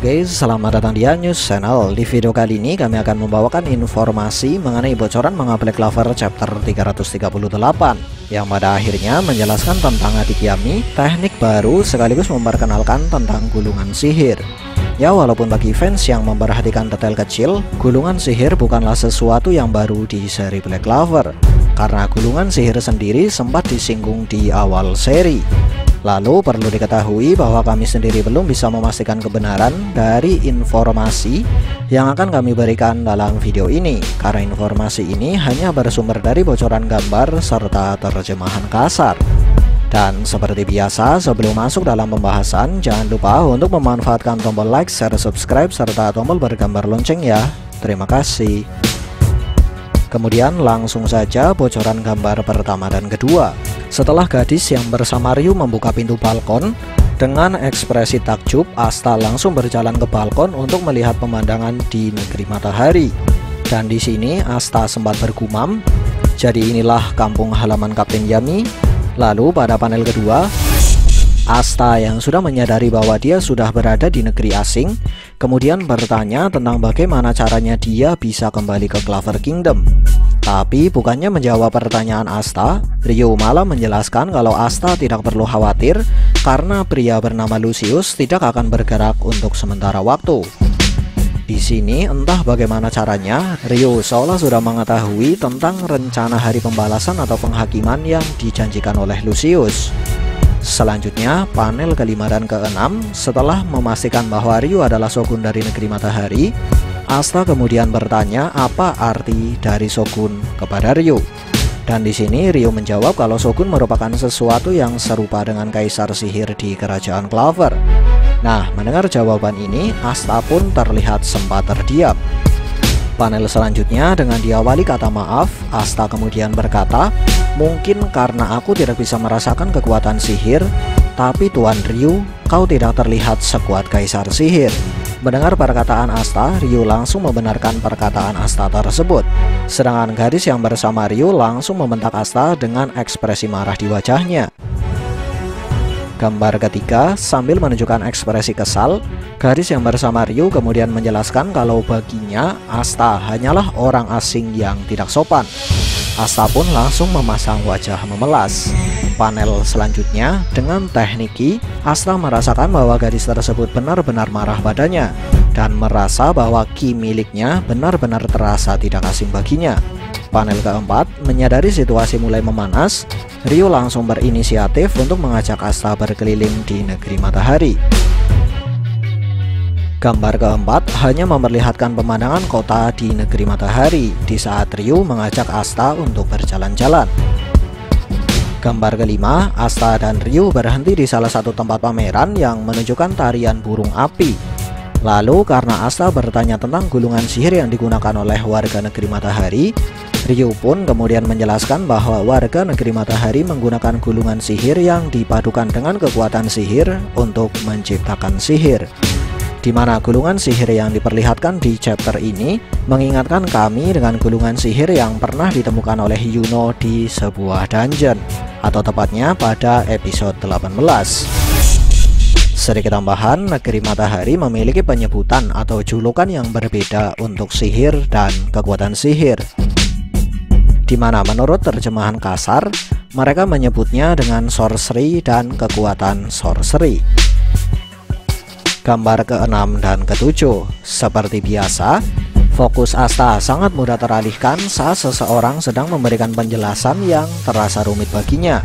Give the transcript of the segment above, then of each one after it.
Oke, selamat datang di News Channel. Di video kali ini kami akan membawakan informasi mengenai bocoran Manga Black Clover chapter 338 yang pada akhirnya menjelaskan tentang adik Yami, teknik baru sekaligus memperkenalkan tentang gulungan sihir. Ya, walaupun bagi fans yang memperhatikan detail kecil, gulungan sihir bukanlah sesuatu yang baru di seri Black Clover, karena gulungan sihir sendiri sempat disinggung di awal seri. Lalu perlu diketahui bahwa kami sendiri belum bisa memastikan kebenaran dari informasi yang akan kami berikan dalam video ini, karena informasi ini hanya bersumber dari bocoran gambar serta terjemahan kasar. Dan seperti biasa, sebelum masuk dalam pembahasan, jangan lupa untuk memanfaatkan tombol like, share, subscribe, serta tombol bergambar lonceng ya. Terima kasih. Kemudian langsung saja bocoran gambar pertama dan kedua. Setelah gadis yang bersama Ryu membuka pintu balkon, dengan ekspresi takjub, Asta langsung berjalan ke balkon untuk melihat pemandangan di negeri matahari. Dan di sini Asta sempat bergumam, jadi inilah kampung halaman Kapten Yami. Lalu pada panel kedua, Asta yang sudah menyadari bahwa dia sudah berada di negeri asing, kemudian bertanya tentang bagaimana caranya dia bisa kembali ke Clover Kingdom. Tapi bukannya menjawab pertanyaan Asta, Ryu malah menjelaskan kalau Asta tidak perlu khawatir karena pria bernama Lucius tidak akan bergerak untuk sementara waktu. Di sini entah bagaimana caranya, Ryu seolah sudah mengetahui tentang rencana hari pembalasan atau penghakiman yang dijanjikan oleh Lucius. Selanjutnya, panel kelima dan keenam, setelah memastikan bahwa Ryu adalah shogun dari negeri matahari, Asta kemudian bertanya apa arti dari shogun kepada Ryu. Dan di sini Ryu menjawab kalau shogun merupakan sesuatu yang serupa dengan kaisar sihir di kerajaan Clover. Nah, mendengar jawaban ini, Asta pun terlihat sempat terdiam. Panel selanjutnya dengan diawali kata maaf, Asta kemudian berkata, "Mungkin karena aku tidak bisa merasakan kekuatan sihir, tapi Tuan Ryu, kau tidak terlihat sekuat kaisar sihir." Mendengar perkataan Asta, Ryu langsung membenarkan perkataan Asta tersebut. Sedangkan gadis yang bersama Ryu langsung membentak Asta dengan ekspresi marah di wajahnya. Gambar ketiga, sambil menunjukkan ekspresi kesal, gadis yang bersama Ryu kemudian menjelaskan kalau baginya Asta hanyalah orang asing yang tidak sopan. Asta pun langsung memasang wajah memelas. Panel selanjutnya, dengan teknik Ki, Asta merasakan bahwa gadis tersebut benar-benar marah padanya dan merasa bahwa Ki miliknya benar-benar terasa tidak asing baginya. Panel keempat, menyadari situasi mulai memanas, Ryu langsung berinisiatif untuk mengajak Asta berkeliling di negeri matahari. Gambar keempat hanya memperlihatkan pemandangan kota di negeri matahari di saat Ryu mengajak Asta untuk berjalan-jalan. Gambar kelima, Asta dan Ryu berhenti di salah satu tempat pameran yang menunjukkan tarian burung api. Lalu karena Asta bertanya tentang gulungan sihir yang digunakan oleh warga negeri matahari, Ryu pun kemudian menjelaskan bahwa warga negeri matahari menggunakan gulungan sihir yang dipadukan dengan kekuatan sihir untuk menciptakan sihir. Di mana gulungan sihir yang diperlihatkan di chapter ini mengingatkan kami dengan gulungan sihir yang pernah ditemukan oleh Yuno di sebuah dungeon, atau tepatnya pada episode 18. Sedikit tambahan, negeri matahari memiliki penyebutan atau julukan yang berbeda untuk sihir dan kekuatan sihir, di mana menurut terjemahan kasar, mereka menyebutnya dengan sorcery dan kekuatan sorcery. Gambar ke-6 dan ke-7, seperti biasa, fokus Asta sangat mudah teralihkan saat seseorang sedang memberikan penjelasan yang terasa rumit baginya.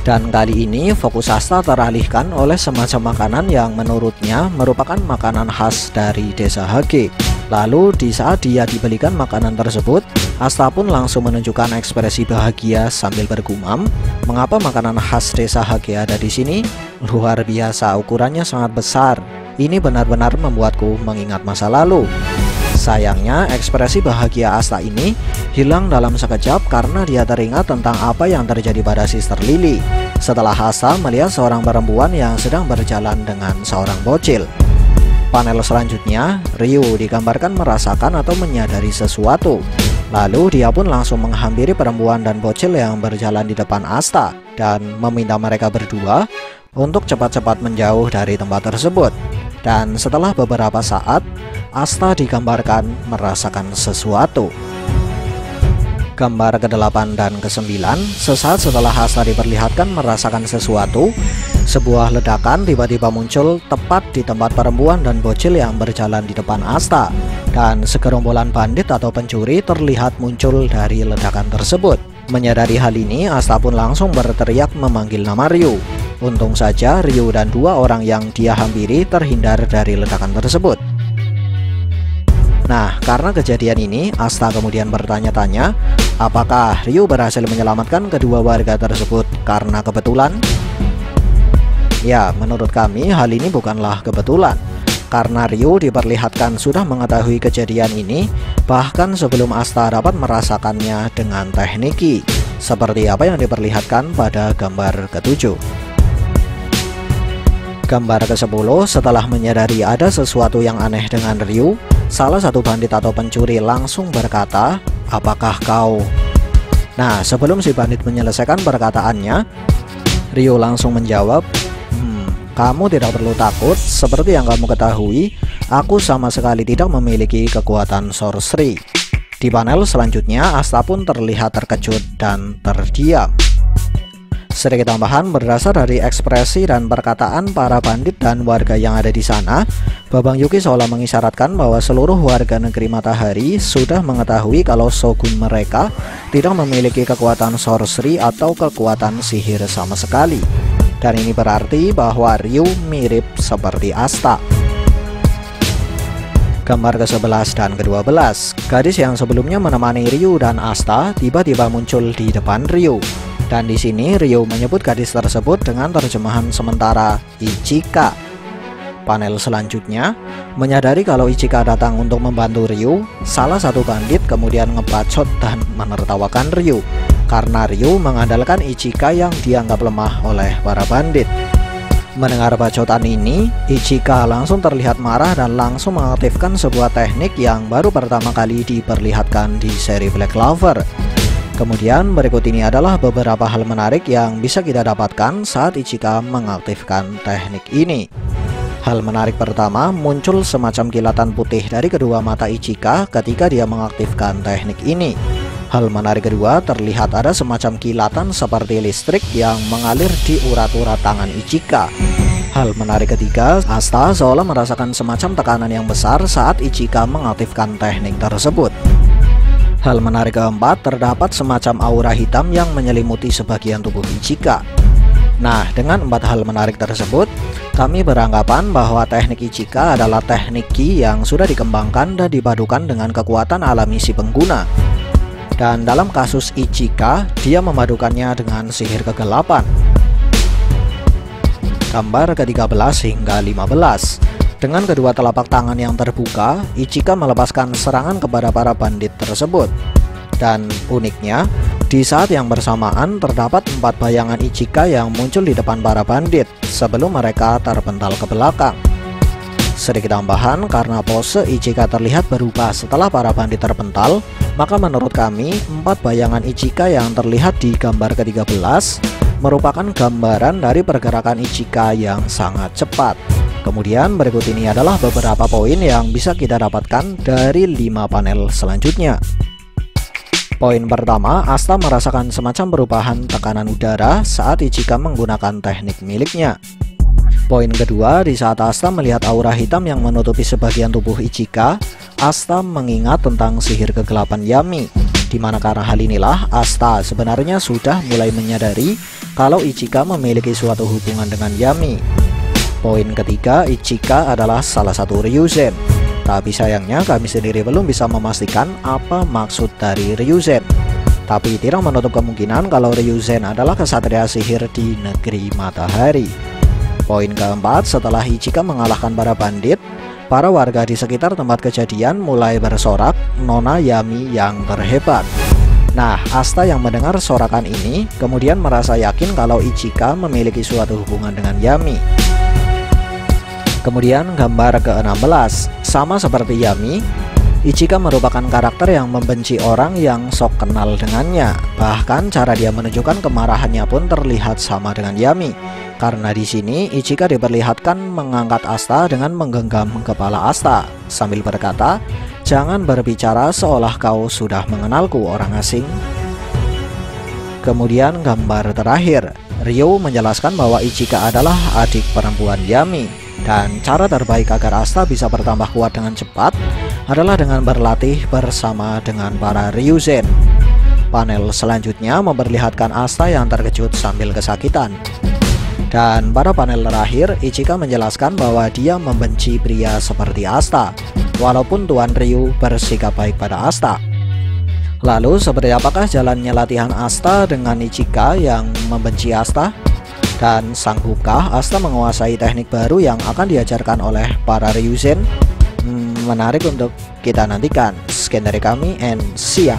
Dan kali ini fokus Asta teralihkan oleh semacam makanan yang menurutnya merupakan makanan khas dari desa Hage. Lalu di saat dia dibelikan makanan tersebut, Asta pun langsung menunjukkan ekspresi bahagia sambil bergumam, "Mengapa makanan khas desa Hage ada di sini? Luar biasa, ukurannya sangat besar. Ini benar-benar membuatku mengingat masa lalu." Sayangnya ekspresi bahagia Asta ini hilang dalam sekejap karena dia teringat tentang apa yang terjadi pada Sister Lily setelah Asta melihat seorang perempuan yang sedang berjalan dengan seorang bocil. Panel selanjutnya, Ryu digambarkan merasakan atau menyadari sesuatu. Lalu dia pun langsung menghampiri perempuan dan bocil yang berjalan di depan Asta dan meminta mereka berdua untuk cepat-cepat menjauh dari tempat tersebut. Dan setelah beberapa saat, Asta digambarkan merasakan sesuatu. Gambar ke-8 dan ke-9, sesaat setelah Asta diperlihatkan merasakan sesuatu, sebuah ledakan tiba-tiba muncul tepat di tempat perempuan dan bocil yang berjalan di depan Asta. Dan segerombolan bandit atau pencuri terlihat muncul dari ledakan tersebut. Menyadari hal ini, Asta pun langsung berteriak memanggil nama Ryu. Untung saja Ryu dan dua orang yang dia hampiri terhindar dari ledakan tersebut. Nah, karena kejadian ini, Asta kemudian bertanya-tanya, apakah Ryu berhasil menyelamatkan kedua warga tersebut karena kebetulan? Ya, menurut kami hal ini bukanlah kebetulan. Karena Ryu diperlihatkan sudah mengetahui kejadian ini, bahkan sebelum Asta dapat merasakannya dengan teknik Ki, seperti apa yang diperlihatkan pada gambar ke-7. Gambar ke-10, setelah menyadari ada sesuatu yang aneh dengan Ryu, salah satu bandit atau pencuri langsung berkata, apakah kau? Nah, sebelum si bandit menyelesaikan perkataannya, Ryu langsung menjawab, kamu tidak perlu takut, seperti yang kamu ketahui, aku sama sekali tidak memiliki kekuatan sorcery. Di panel selanjutnya, Asta pun terlihat terkejut dan terdiam. Sedikit tambahan, berdasar dari ekspresi dan perkataan para bandit dan warga yang ada di sana, Babang Yuki seolah mengisyaratkan bahwa seluruh warga negeri Matahari sudah mengetahui kalau shogun mereka tidak memiliki kekuatan sorcery atau kekuatan sihir sama sekali. Dan ini berarti bahwa Ryu mirip seperti Asta. Gambar ke-11 dan ke-12, gadis yang sebelumnya menemani Ryu dan Asta tiba-tiba muncul di depan Ryu. Dan di sini Ryu menyebut gadis tersebut dengan terjemahan sementara Ichika. Panel selanjutnya, menyadari kalau Ichika datang untuk membantu Ryu, salah satu bandit kemudian ngebacot dan menertawakan Ryu karena Ryu mengandalkan Ichika yang dianggap lemah oleh para bandit. Mendengar bacotan ini, Ichika langsung terlihat marah dan langsung mengaktifkan sebuah teknik yang baru pertama kali diperlihatkan di seri Black Clover. Kemudian berikut ini adalah beberapa hal menarik yang bisa kita dapatkan saat Ichika mengaktifkan teknik ini. Hal menarik pertama, muncul semacam kilatan putih dari kedua mata Ichika ketika dia mengaktifkan teknik ini. Hal menarik kedua, terlihat ada semacam kilatan seperti listrik yang mengalir di urat-urat tangan Ichika. Hal menarik ketiga, Asta seolah merasakan semacam tekanan yang besar saat Ichika mengaktifkan teknik tersebut. Hal menarik keempat, terdapat semacam aura hitam yang menyelimuti sebagian tubuh Ichika. Nah, dengan 4 hal menarik tersebut, kami beranggapan bahwa teknik Ichika adalah teknik Ki yang sudah dikembangkan dan dipadukan dengan kekuatan alami si pengguna. Dan dalam kasus Ichika, dia memadukannya dengan sihir kegelapan. Gambar ke-13 hingga 15. Dengan kedua telapak tangan yang terbuka, Ichika melepaskan serangan kepada para bandit tersebut. Dan uniknya, di saat yang bersamaan terdapat 4 bayangan Ichika yang muncul di depan para bandit sebelum mereka terpental ke belakang. Sedikit tambahan, karena pose Ichika terlihat berubah setelah para bandit terpental, maka menurut kami 4 bayangan Ichika yang terlihat di gambar ke-13 merupakan gambaran dari pergerakan Ichika yang sangat cepat. Kemudian berikut ini adalah beberapa poin yang bisa kita dapatkan dari 5 panel selanjutnya. Poin pertama, Asta merasakan semacam perubahan tekanan udara saat Ichika menggunakan teknik miliknya. Poin kedua, di saat Asta melihat aura hitam yang menutupi sebagian tubuh Ichika, Asta mengingat tentang sihir kegelapan Yami, di mana karena hal inilah Asta sebenarnya sudah mulai menyadari kalau Ichika memiliki suatu hubungan dengan Yami. Poin ketiga, Ichika adalah salah satu Ryuzen. Tapi sayangnya kami sendiri belum bisa memastikan apa maksud dari Ryuzen. Tapi tidak menutup kemungkinan kalau Ryuzen adalah kesatria sihir di negeri Matahari. Poin keempat, setelah Ichika mengalahkan para bandit, para warga di sekitar tempat kejadian mulai bersorak, Nona Yami yang terhebat. Nah, Asta yang mendengar sorakan ini kemudian merasa yakin kalau Ichika memiliki suatu hubungan dengan Yami. Kemudian gambar ke-16, sama seperti Yami, Ichika merupakan karakter yang membenci orang yang sok kenal dengannya. Bahkan cara dia menunjukkan kemarahannya pun terlihat sama dengan Yami. Karena di sini Ichika diperlihatkan mengangkat Asta dengan menggenggam kepala Asta sambil berkata, "Jangan berbicara seolah kau sudah mengenalku, orang asing." Kemudian gambar terakhir, Ryo menjelaskan bahwa Ichika adalah adik perempuan Yami, dan cara terbaik agar Asta bisa bertambah kuat dengan cepat adalah dengan berlatih bersama dengan para Ryuzen. Panel selanjutnya memperlihatkan Asta yang terkejut sambil kesakitan. Dan pada panel terakhir, Ichika menjelaskan bahwa dia membenci pria seperti Asta, walaupun Tuan Ryu bersikap baik pada Asta. Lalu seperti apakah jalannya latihan Asta dengan Ichika yang membenci Asta? Dan sanggupkah Asta menguasai teknik baru yang akan diajarkan oleh para Ryuzen? Menarik untuk kita nantikan. Sekian dari kami and see ya.